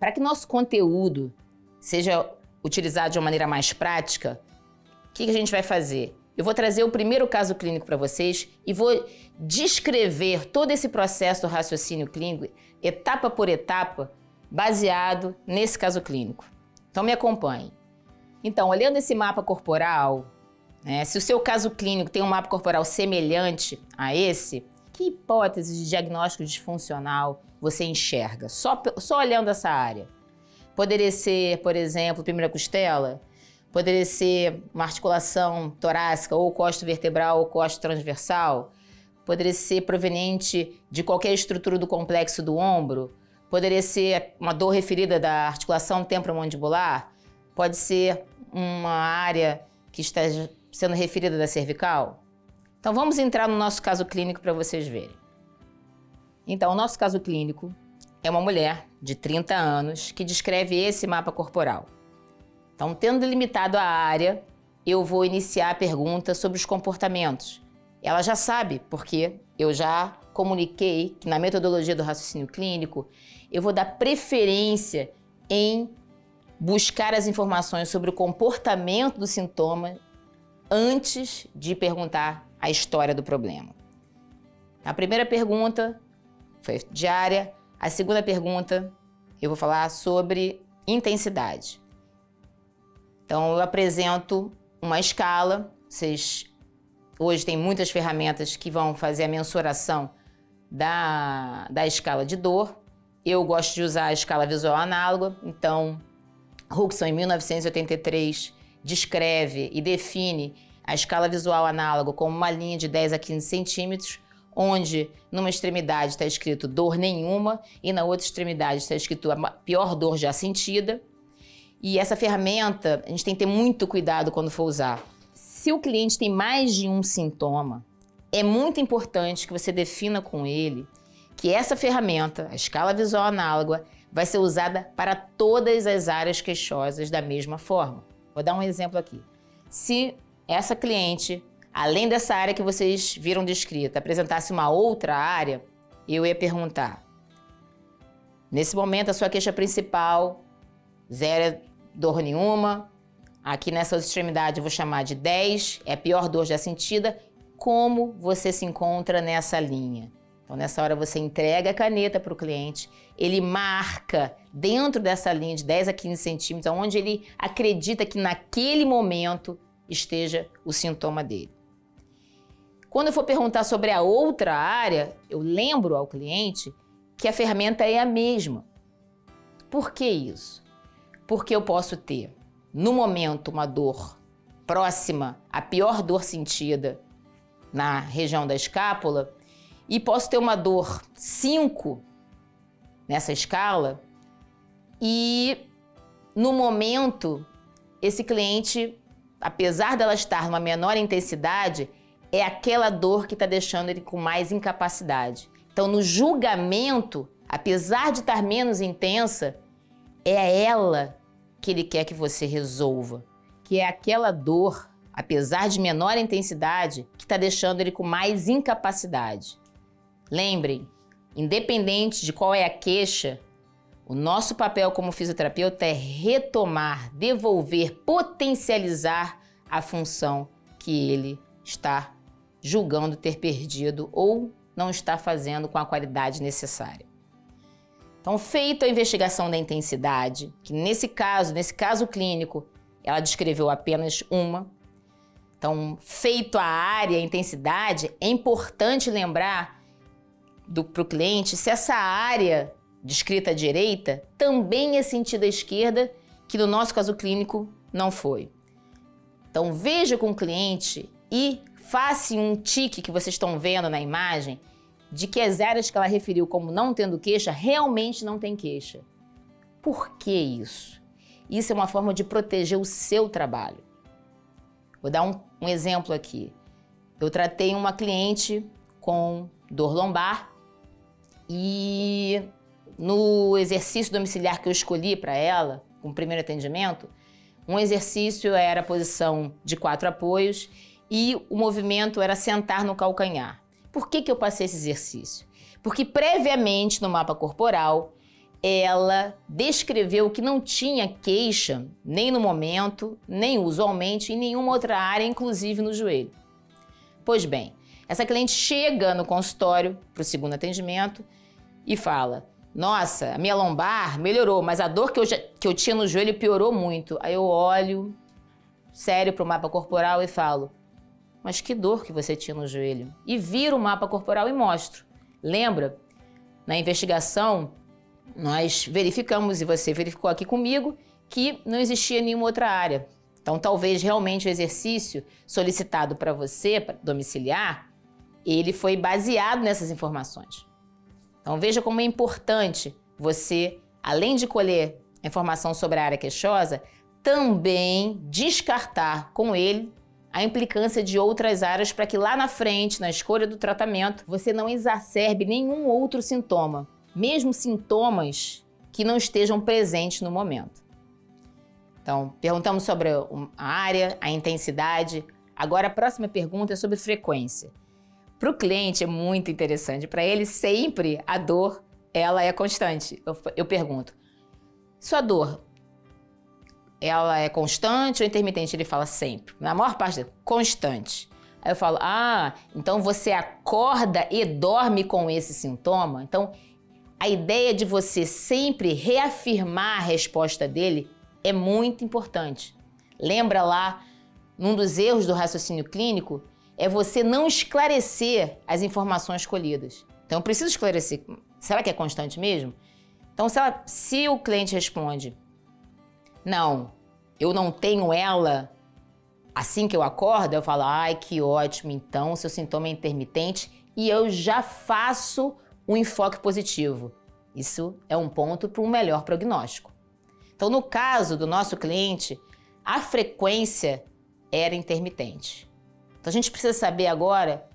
Para que nosso conteúdo seja utilizado de uma maneira mais prática, o que a gente vai fazer? Eu vou trazer o primeiro caso clínico para vocês e vou descrever todo esse processo do raciocínio clínico, etapa por etapa, baseado nesse caso clínico. Então me acompanhe. Então, olhando esse mapa corporal, se o seu caso clínico tem um mapa corporal semelhante a esse, que hipótese de diagnóstico disfuncional você enxerga? Só olhando essa área. Poderia ser, por exemplo, primeira costela? Poderia ser uma articulação torácica, ou costo vertebral, ou costo transversal. Poderia ser proveniente de qualquer estrutura do complexo do ombro. Poderia ser uma dor referida da articulação temporomandibular. Pode ser uma área que está sendo referida da cervical. Então vamos entrar no nosso caso clínico para vocês verem. Então, o nosso caso clínico é uma mulher de 30 anos que descreve esse mapa corporal. Então, tendo delimitado a área, eu vou iniciar a pergunta sobre os comportamentos. Ela já sabe, porque eu já comuniquei que na metodologia do raciocínio clínico, eu vou dar preferência em buscar as informações sobre o comportamento do sintoma antes de perguntar a história do problema. A primeira pergunta foi de área. A segunda pergunta, eu vou falar sobre intensidade. Então, eu apresento uma escala. Vocês hoje tem muitas ferramentas que vão fazer a mensuração da escala de dor. Eu gosto de usar a escala visual análoga. Então, Huxon, em 1983, descreve e define a escala visual análoga como uma linha de 10 a 15 centímetros, onde numa extremidade está escrito dor nenhuma e na outra extremidade está escrito a pior dor já sentida. E essa ferramenta, a gente tem que ter muito cuidado quando for usar. Se o cliente tem mais de um sintoma, é muito importante que você defina com ele que essa ferramenta, a escala visual análoga, vai ser usada para todas as áreas queixosas da mesma forma. Vou dar um exemplo aqui. Se essa cliente, além dessa área que vocês viram descrita, apresentasse uma outra área, eu ia perguntar: nesse momento, a sua queixa principal, 0 dor nenhuma. Aqui nessa extremidade eu vou chamar de 10, é a pior dor já sentida. Como você se encontra nessa linha? Então, nessa hora você entrega a caneta para o cliente, ele marca dentro dessa linha de 10 a 15 centímetros, onde ele acredita que naquele momento esteja o sintoma dele. Quando eu for perguntar sobre a outra área, eu lembro ao cliente que a ferramenta é a mesma. Por que isso? Porque eu posso ter, no momento, uma dor próxima à pior dor sentida na região da escápula e posso ter uma dor 5 nessa escala e, no momento, esse cliente, apesar dela estar numa menor intensidade, é aquela dor que está deixando ele com mais incapacidade. Então, no julgamento, apesar de estar menos intensa, é ela que ele quer que você resolva, que é aquela dor, apesar de menor intensidade, que está deixando ele com mais incapacidade. Lembrem, independente de qual é a queixa, o nosso papel como fisioterapeuta é retomar, devolver, potencializar a função que ele está julgando ter perdido ou não está fazendo com a qualidade necessária. Então, feita a investigação da intensidade, que nesse caso clínico, ela descreveu apenas uma. Então, feito a área, a intensidade, é importante lembrar para o cliente se essa área descrita à direita também é sentida à esquerda, que no nosso caso clínico não foi. Então, veja com o cliente e faça um tique que vocês estão vendo na imagem de que as áreas que ela referiu como não tendo queixa, realmente não tem queixa. Por que isso? Isso é uma forma de proteger o seu trabalho. Vou dar um exemplo aqui. Eu tratei uma cliente com dor lombar e no exercício domiciliar que eu escolhi para ela, com o primeiro atendimento, um exercício era a posição de 4 apoios e o movimento era sentar no calcanhar. Por que eu passei esse exercício? Porque previamente no mapa corporal ela descreveu que não tinha queixa, nem no momento, nem usualmente, em nenhuma outra área, inclusive no joelho. Pois bem, essa cliente chega no consultório para o segundo atendimento e fala: nossa, a minha lombar melhorou, mas a dor que eu tinha no joelho piorou muito. Aí eu olho sério para o mapa corporal e falo: mas que dor que você tinha no joelho? E viro o mapa corporal e mostro. Lembra? Na investigação, nós verificamos, e você verificou aqui comigo, que não existia nenhuma outra área. Então, talvez realmente o exercício solicitado para você, domiciliar, ele foi baseado nessas informações. Então, veja como é importante você, além de colher a informação sobre a área queixosa, também descartar com ele a implicância de outras áreas para que lá na frente, na escolha do tratamento, você não exacerbe nenhum outro sintoma, mesmo sintomas que não estejam presentes no momento. Então, perguntamos sobre a área, a intensidade. Agora, a próxima pergunta é sobre frequência. Para o cliente é muito interessante. Para ele, sempre a dor ela é constante. Eu pergunto: sua dor, ela é constante ou intermitente? Ele fala sempre. Na maior parte, constante. Aí eu falo: então você acorda e dorme com esse sintoma? Então, a ideia de você sempre reafirmar a resposta dele é muito importante. Lembra lá, num dos erros do raciocínio clínico, é você não esclarecer as informações colhidas. Então, eu preciso esclarecer. Será que é constante mesmo? Então, se o cliente responde: não, eu não tenho ela assim que eu acordo, eu falo: ai, que ótimo, então o seu sintoma é intermitente, e eu já faço um enfoque positivo. Isso é um ponto para um melhor prognóstico. Então, no caso do nosso cliente, a frequência era intermitente. Então, a gente precisa saber agora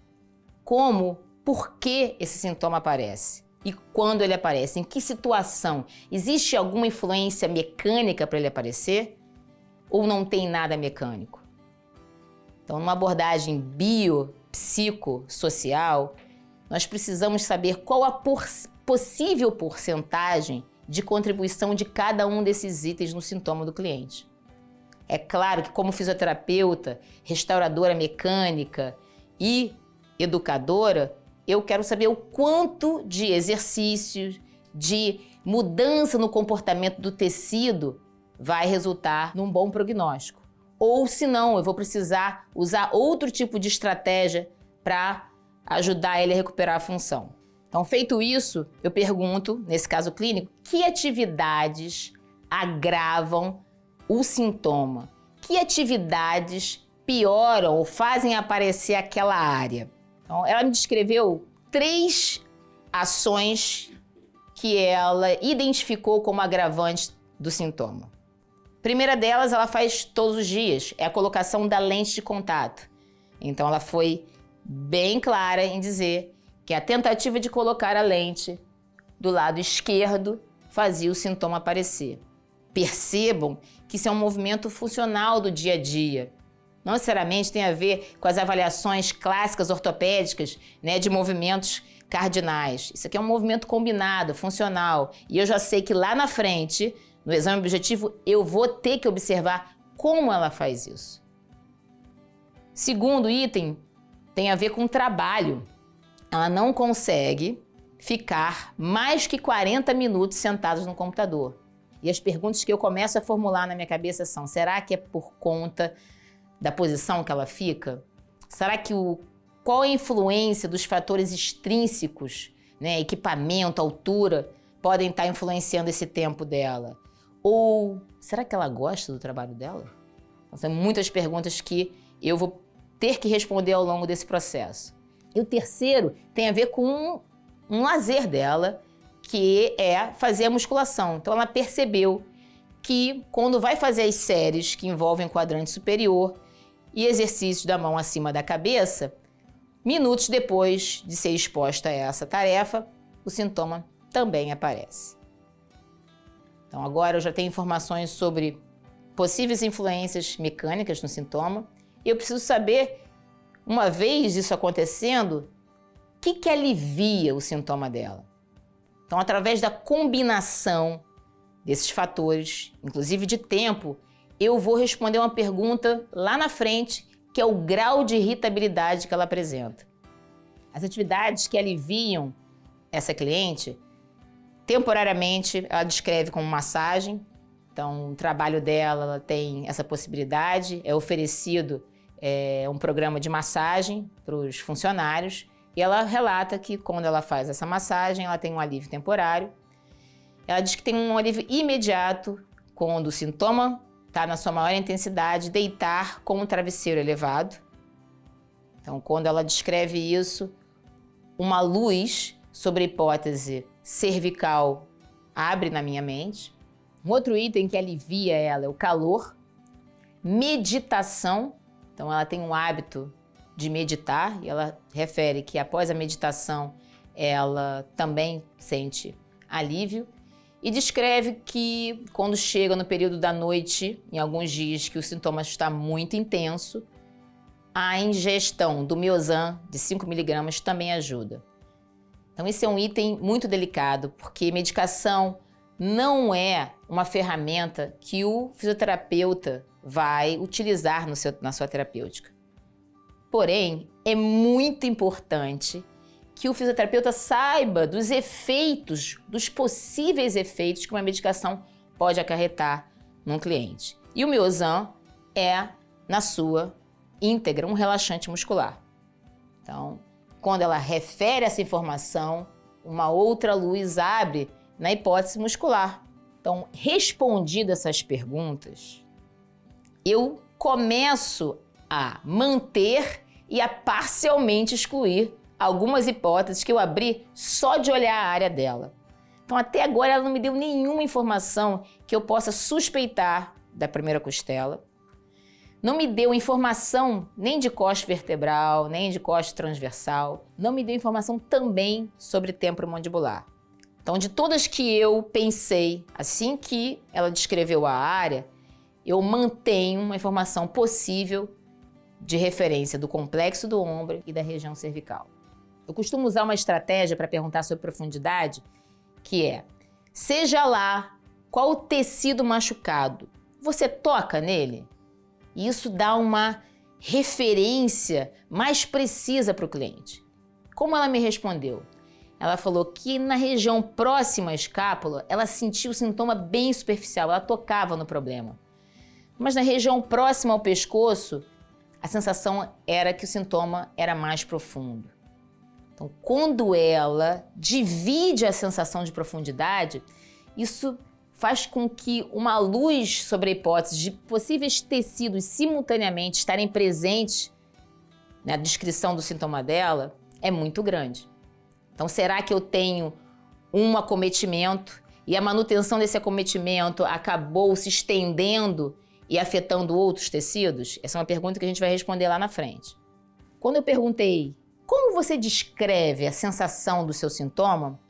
por que esse sintoma aparece e quando ele aparece, em que situação. Existe alguma influência mecânica para ele aparecer ou não tem nada mecânico? Então, numa abordagem biopsicossocial, nós precisamos saber qual a possível porcentagem de contribuição de cada um desses itens no sintoma do cliente. É claro que, como fisioterapeuta, restauradora mecânica e educadora, eu quero saber o quanto de exercícios, de mudança no comportamento do tecido vai resultar num bom prognóstico. Ou, se não, eu vou precisar usar outro tipo de estratégia para ajudar ele a recuperar a função. Então, feito isso, eu pergunto, nesse caso clínico, que atividades agravam o sintoma? Que atividades pioram ou fazem aparecer aquela área? Então, ela me descreveu 3 ações que ela identificou como agravantes do sintoma. A primeira delas, ela faz todos os dias, é a colocação da lente de contato. Então, ela foi bem clara em dizer que a tentativa de colocar a lente do lado esquerdo fazia o sintoma aparecer. Percebam que isso é um movimento funcional do dia a dia. Não necessariamente tem a ver com as avaliações clássicas ortopédicas, né, de movimentos cardinais. Isso aqui é um movimento combinado, funcional. E eu já sei que lá na frente, no exame objetivo, eu vou ter que observar como ela faz isso. Segundo item tem a ver com trabalho. Ela não consegue ficar mais que 40 minutos sentados no computador. E as perguntas que eu começo a formular na minha cabeça são: será que é por conta da posição que ela fica? Será que qual a influência dos fatores extrínsecos, né, equipamento, altura, podem estar influenciando esse tempo dela? Ou será que ela gosta do trabalho dela? Então, são muitas perguntas que eu vou ter que responder ao longo desse processo. E o terceiro tem a ver com um lazer dela, que é fazer a musculação. Então, ela percebeu que quando vai fazer as séries que envolvem quadrante superior e exercícios da mão acima da cabeça, minutos depois de ser exposta a essa tarefa, o sintoma também aparece. Então, agora eu já tenho informações sobre possíveis influências mecânicas no sintoma e eu preciso saber, uma vez isso acontecendo, o que alivia o sintoma dela? Então, através da combinação desses fatores, inclusive de tempo, eu vou responder uma pergunta lá na frente, que é o grau de irritabilidade que ela apresenta. As atividades que aliviam essa cliente, temporariamente, ela descreve como massagem. Então, o trabalho dela, ela tem essa possibilidade, é oferecido um programa de massagem para os funcionários, e ela relata que quando ela faz essa massagem, ela tem um alívio temporário. Ela diz que tem um alívio imediato quando o sintoma está na sua maior intensidade, deitar com um travesseiro elevado. Então, quando ela descreve isso, uma luz sobre a hipótese cervical abre na minha mente. Um outro item que alivia ela é o calor, meditação. Então, ela tem um hábito de meditar e ela refere que após a meditação ela também sente alívio e descreve que quando chega no período da noite, em alguns dias que o sintoma está muito intenso, a ingestão do Miosan de 5 mg também ajuda. Então esse é um item muito delicado, porque medicação não é uma ferramenta que o fisioterapeuta vai utilizar na sua terapêutica. Porém, é muito importante que o fisioterapeuta saiba dos efeitos, dos possíveis efeitos que uma medicação pode acarretar num cliente. E o Miosan é, na sua íntegra, um relaxante muscular. Então, quando ela refere essa informação, uma outra luz abre na hipótese muscular. Então, respondidas essas perguntas, eu começo a manter e a parcialmente excluir algumas hipóteses que eu abri só de olhar a área dela. Então, até agora, ela não me deu nenhuma informação que eu possa suspeitar da primeira costela. Não me deu informação nem de coste vertebral, nem de coste transversal. Não me deu informação também sobre temporomandibular. Então, de todas que eu pensei, assim que ela descreveu a área, eu mantenho uma informação possível de referência do complexo do ombro e da região cervical. Eu costumo usar uma estratégia para perguntar sobre profundidade, que é, seja lá qual o tecido machucado, você toca nele? E isso dá uma referência mais precisa para o cliente. Como ela me respondeu? Ela falou que na região próxima à escápula, ela sentiu o sintoma bem superficial, ela tocava no problema. Mas na região próxima ao pescoço, a sensação era que o sintoma era mais profundo. Então, quando ela divide a sensação de profundidade, isso faz com que uma luz sobre a hipótese de possíveis tecidos simultaneamente estarem presentes na descrição do sintoma dela é muito grande. Então, será que eu tenho um acometimento e a manutenção desse acometimento acabou se estendendo e afetando outros tecidos? Essa é uma pergunta que a gente vai responder lá na frente. Quando eu perguntei como você descreve a sensação do seu sintoma,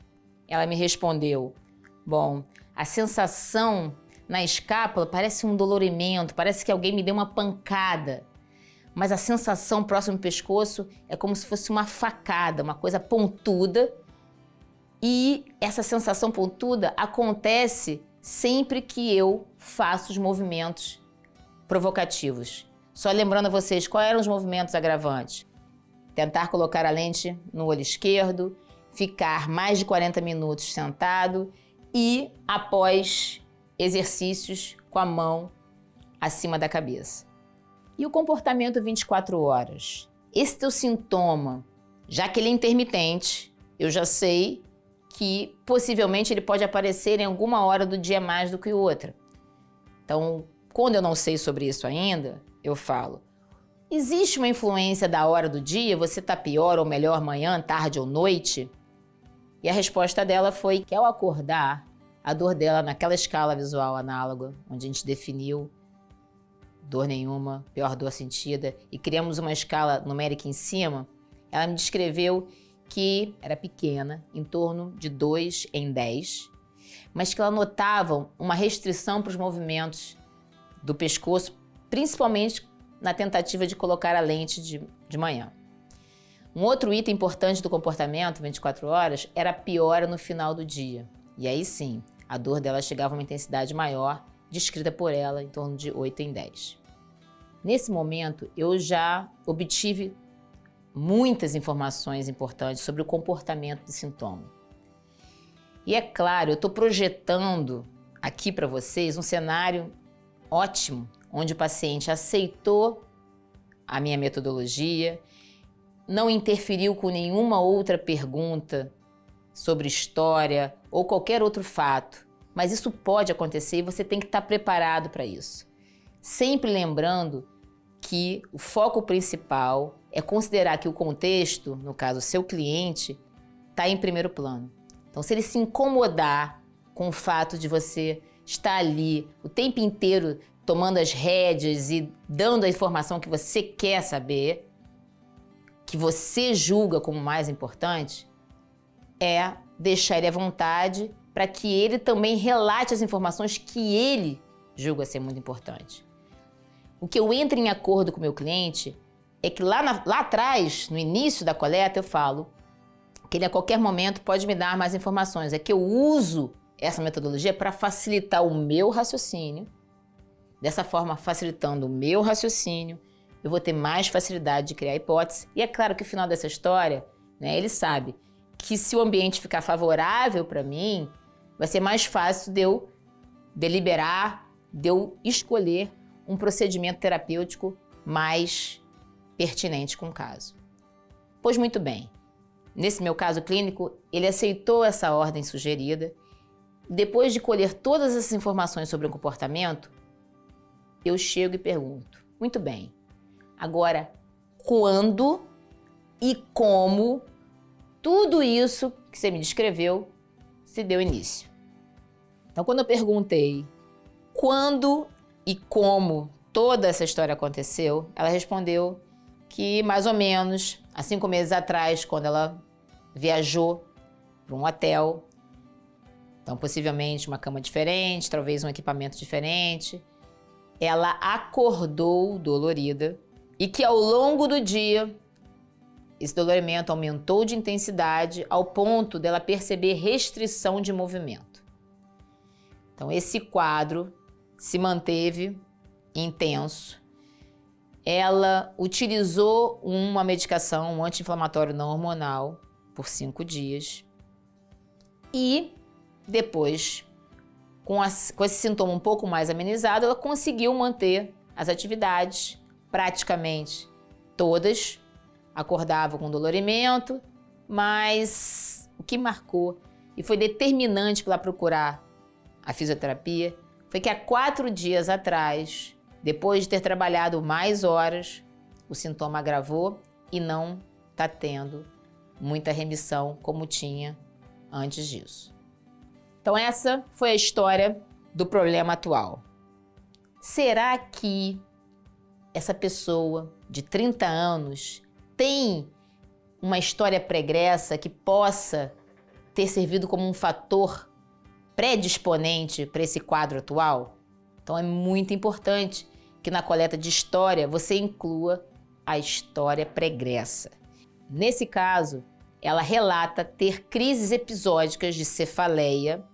ela me respondeu, bom, a sensação na escápula parece um dolorimento, parece que alguém me deu uma pancada, mas a sensação próximo ao pescoço é como se fosse uma facada, uma coisa pontuda, e essa sensação pontuda acontece sempre que eu faço os movimentos provocativos. Só lembrando a vocês, quais eram os movimentos agravantes? Tentar colocar a lente no olho esquerdo, ficar mais de 40 minutos sentado e após exercícios com a mão acima da cabeça. E o comportamento 24 horas? Esse teu sintoma, já que ele é intermitente, eu já sei que possivelmente ele pode aparecer em alguma hora do dia mais do que outra. Então, quando eu não sei sobre isso ainda, eu falo, existe uma influência da hora do dia? Você está pior ou melhor manhã, tarde ou noite? E a resposta dela foi que ao acordar, a dor dela naquela escala visual análoga, onde a gente definiu dor nenhuma, pior dor sentida, e criamos uma escala numérica em cima, ela me descreveu que era pequena, em torno de 2 em 10, mas que ela notava uma restrição para os movimentos do pescoço, principalmente na tentativa de colocar a lente de manhã. Um outro item importante do comportamento 24 horas era a piora no final do dia. E aí sim, a dor dela chegava a uma intensidade maior, descrita por ela em torno de 8 em 10. Nesse momento, eu já obtive muitas informações importantes sobre o comportamento do sintoma. E é claro, eu estou projetando aqui para vocês um cenário ótimo, onde o paciente aceitou a minha metodologia, não interferiu com nenhuma outra pergunta sobre história ou qualquer outro fato. Mas isso pode acontecer e você tem que estar preparado para isso. Sempre lembrando que o foco principal é considerar que o contexto, no caso, seu cliente, está em primeiro plano. Então, se ele se incomodar com o fato de você estar ali o tempo inteiro tomando as rédeas e dando a informação que você quer saber, que você julga como mais importante, é deixar ele à vontade para que ele também relate as informações que ele julga ser muito importante. O que eu entro em acordo com o meu cliente é que lá atrás, no início da coleta, eu falo que ele a qualquer momento pode me dar mais informações. É que eu uso essa metodologia para facilitar o meu raciocínio. Dessa forma, facilitando o meu raciocínio, eu vou ter mais facilidade de criar hipótese. E é claro que o final dessa história, né, ele sabe que se o ambiente ficar favorável para mim, vai ser mais fácil de eu deliberar, de eu escolher um procedimento terapêutico mais pertinente com o caso. Pois muito bem, nesse meu caso clínico, ele aceitou essa ordem sugerida. Depois de colher todas essas informações sobre o comportamento, eu chego e pergunto, muito bem, agora quando e como tudo isso que você me descreveu se deu início? Então, quando eu perguntei quando e como toda essa história aconteceu, ela respondeu que mais ou menos há 5 meses atrás, quando ela viajou para um hotel, então possivelmente uma cama diferente, talvez um equipamento diferente, ela acordou dolorida e que ao longo do dia esse dolorimento aumentou de intensidade ao ponto dela perceber restrição de movimento. Então esse quadro se manteve intenso. Ela utilizou uma medicação, um anti-inflamatório não hormonal, por 5 dias. E depois, com esse sintoma um pouco mais amenizado, ela conseguiu manter as atividades, praticamente todas. Acordava com dolorimento, mas o que marcou e foi determinante para ela procurar a fisioterapia foi que há 4 dias atrás, depois de ter trabalhado mais horas, o sintoma agravou e não está tendo muita remissão como tinha antes disso. Então essa foi a história do problema atual. Será que essa pessoa de 30 anos tem uma história pregressa que possa ter servido como um fator predisponente para esse quadro atual? Então é muito importante que na coleta de história você inclua a história pregressa. Nesse caso, ela relata ter crises episódicas de cefaleia,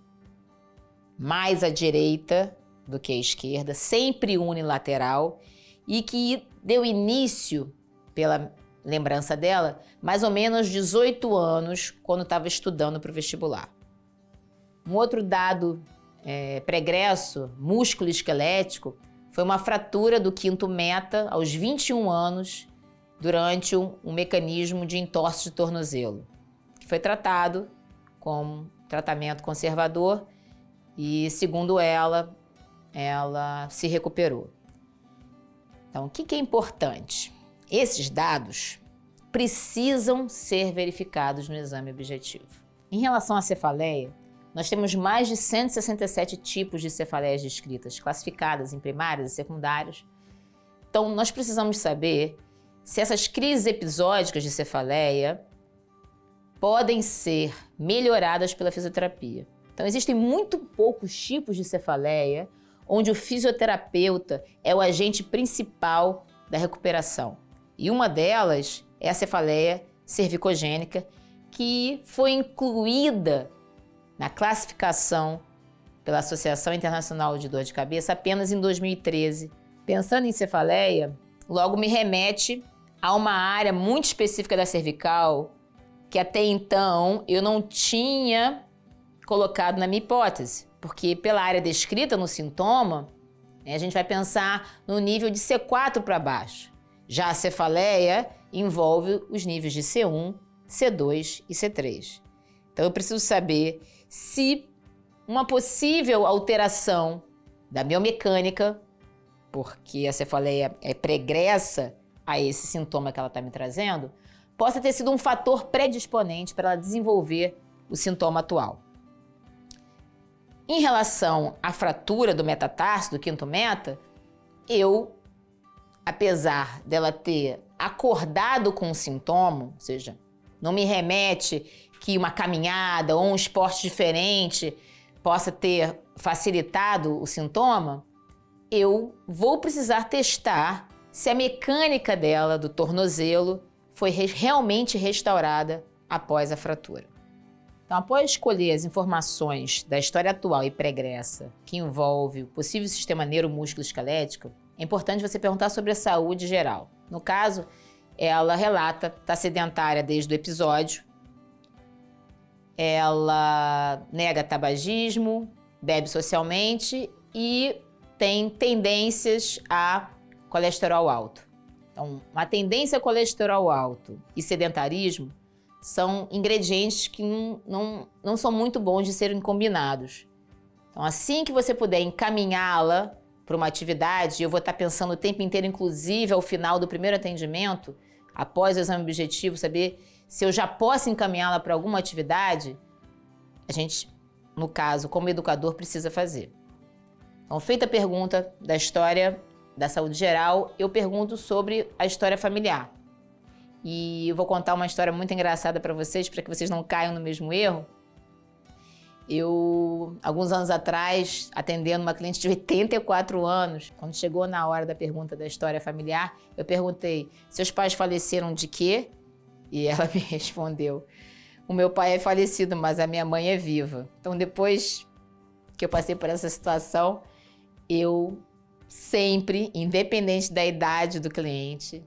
mais à direita do que à esquerda, sempre unilateral, e que deu início, pela lembrança dela, mais ou menos 18 anos, quando estava estudando para o vestibular. Um outro dado pregresso, músculo esquelético, foi uma fratura do quinto meta aos 21 anos, durante um mecanismo de entorse de tornozelo, que foi tratado com tratamento conservador e, segundo ela se recuperou. Então, o que é importante? Esses dados precisam ser verificados no exame objetivo. Em relação à cefaleia, nós temos mais de 167 tipos de cefaleias descritas, classificadas em primárias e secundárias. Então, nós precisamos saber se essas crises episódicas de cefaleia podem ser melhoradas pela fisioterapia. Então, existem muito poucos tipos de cefaleia onde o fisioterapeuta é o agente principal da recuperação. E uma delas é a cefaleia cervicogênica, que foi incluída na classificação pela Associação Internacional de Dor de Cabeça apenas em 2013. Pensando em cefaleia, logo me remete a uma área muito específica da cervical que até então eu não tinha colocado na minha hipótese, porque pela área descrita no sintoma, a gente vai pensar no nível de C4 para baixo. Já a cefaleia envolve os níveis de C1, C2 e C3. Então eu preciso saber se uma possível alteração da biomecânica, porque a cefaleia é pregressa a esse sintoma que ela está me trazendo, possa ter sido um fator predisponente para ela desenvolver o sintoma atual. Em relação à fratura do metatarso, do quinto meta, eu, apesar dela ter acordado com o sintoma, ou seja, não me remete que uma caminhada ou um esporte diferente possa ter facilitado o sintoma, eu vou precisar testar se a mecânica dela, do tornozelo, foi realmente restaurada após a fratura. Então, após escolher as informações da história atual e pregressa que envolve o possível sistema neuromusculoesquelético, é importante você perguntar sobre a saúde geral. No caso, ela relata estar sedentária desde o episódio, ela nega tabagismo, bebe socialmente e tem tendências a colesterol alto. Então, uma tendência a colesterol alto e sedentarismo são ingredientes que não são muito bons de serem combinados. Então, assim que você puder encaminhá-la para uma atividade, eu vou estar pensando o tempo inteiro, inclusive ao final do primeiro atendimento, após o exame objetivo, saber se eu já posso encaminhá-la para alguma atividade, a gente, no caso, como educador, precisa fazer. Então, feita a pergunta da história da saúde geral, eu pergunto sobre a história familiar. E eu vou contar uma história muito engraçada para vocês que vocês não caiam no mesmo erro. Eu, alguns anos atrás, atendendo uma cliente de 84 anos, quando chegou na hora da pergunta da história familiar, eu perguntei, seus pais faleceram de quê? E ela me respondeu, o meu pai é falecido, mas a minha mãe é viva. Então, depois que eu passei por essa situação, eu sempre, independente da idade do cliente,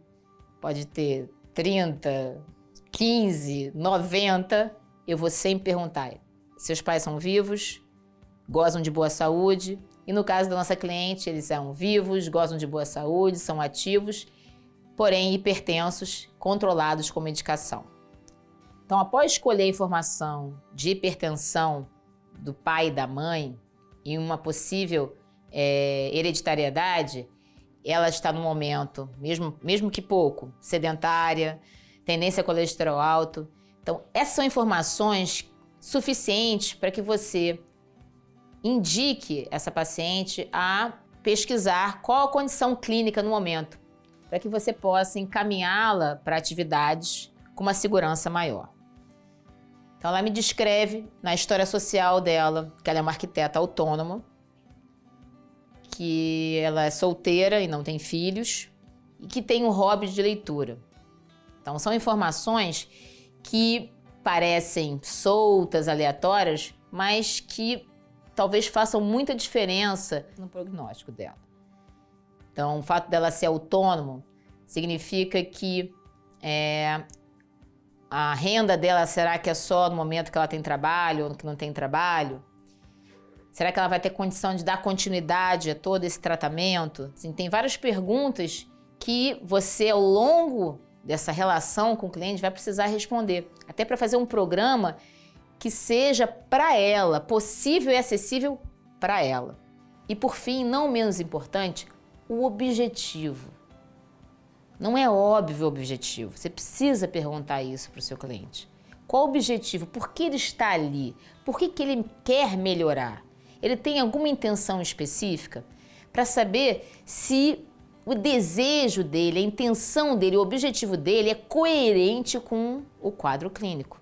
pode ter 30, 15, 90, eu vou sempre perguntar, seus pais são vivos, gozam de boa saúde? E no caso da nossa cliente, eles são vivos, gozam de boa saúde, são ativos, porém hipertensos, controlados com medicação. Então, após escolher a informação de hipertensão do pai e da mãe e uma possível hereditariedade, ela está no momento, mesmo que pouco, sedentária, tendência a colesterol alto. Então, essas são informações suficientes para que você indique essa paciente a pesquisar qual a condição clínica no momento, para que você possa encaminhá-la para atividades com uma segurança maior. Então, ela me descreve na história social dela que ela é uma arquiteta autônoma, que ela é solteira e não tem filhos e que tem um hobby de leitura. Então, são informações que parecem soltas, aleatórias, mas que talvez façam muita diferença no prognóstico dela. Então, o fato dela ser autônoma significa que a renda dela, será que é só no momento que ela tem trabalho ou que não tem trabalho? Será que ela vai ter condição de dar continuidade a todo esse tratamento? Assim, tem várias perguntas que você, ao longo dessa relação com o cliente, vai precisar responder. Até para fazer um programa que seja para ela, possível e acessível para ela. E por fim, não menos importante, o objetivo. Não é óbvio o objetivo. Você precisa perguntar isso para o seu cliente. Qual o objetivo? Por que ele está ali? Por que ele quer melhorar? Ele tem alguma intenção específica? Para saber se o desejo dele, a intenção dele, o objetivo dele é coerente com o quadro clínico.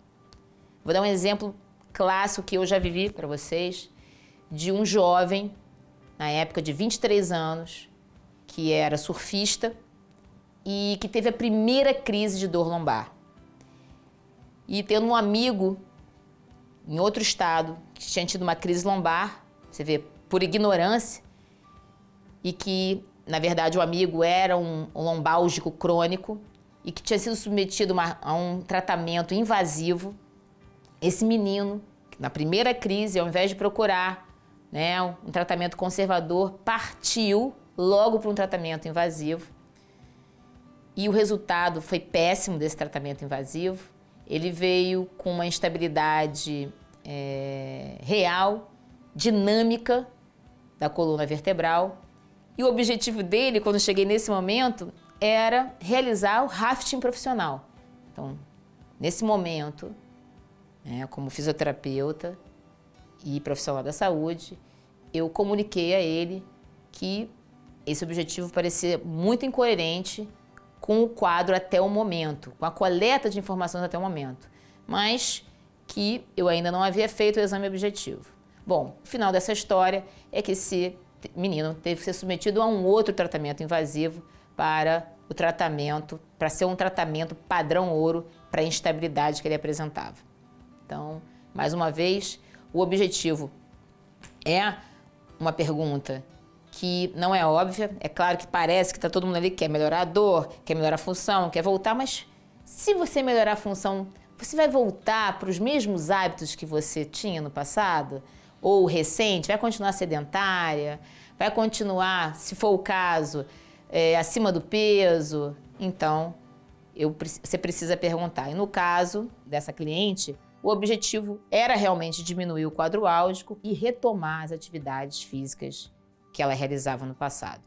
Vou dar um exemplo clássico que eu já vivi para vocês, de um jovem, na época de 23 anos, que era surfista e que teve a primeira crise de dor lombar. e tendo um amigo em outro estado que tinha tido uma crise lombar, você vê, por ignorância, e que, na verdade, o amigo era um lombálgico crônico e que tinha sido submetido a um tratamento invasivo. Esse menino, na primeira crise, ao invés de procurar, né, um tratamento conservador, partiu logo para um tratamento invasivo. E o resultado foi péssimo desse tratamento invasivo. Ele veio com uma instabilidade real, dinâmica da coluna vertebral. E o objetivo dele, quando eu cheguei nesse momento, era realizar o rafting profissional. Então, nesse momento, como fisioterapeuta e profissional da saúde, eu comuniquei a ele que esse objetivo parecia muito incoerente com o quadro até o momento, com a coleta de informações até o momento, mas que eu ainda não havia feito o exame objetivo. Bom, o final dessa história é que esse menino teve que ser submetido a um outro tratamento invasivo para ser um tratamento padrão ouro para a instabilidade que ele apresentava. Então, mais uma vez, o objetivo é uma pergunta que não é óbvia. É claro que parece que todo mundo ali quer melhorar a dor, quer melhorar a função, quer voltar, mas se você melhorar a função, você vai voltar para os mesmos hábitos que você tinha no passado? Ou recente? Vai continuar sedentária? Vai continuar, se for o caso, acima do peso? Então, você precisa perguntar. E no caso dessa cliente, o objetivo era realmente diminuir o quadro álgico e retomar as atividades físicas que ela realizava no passado.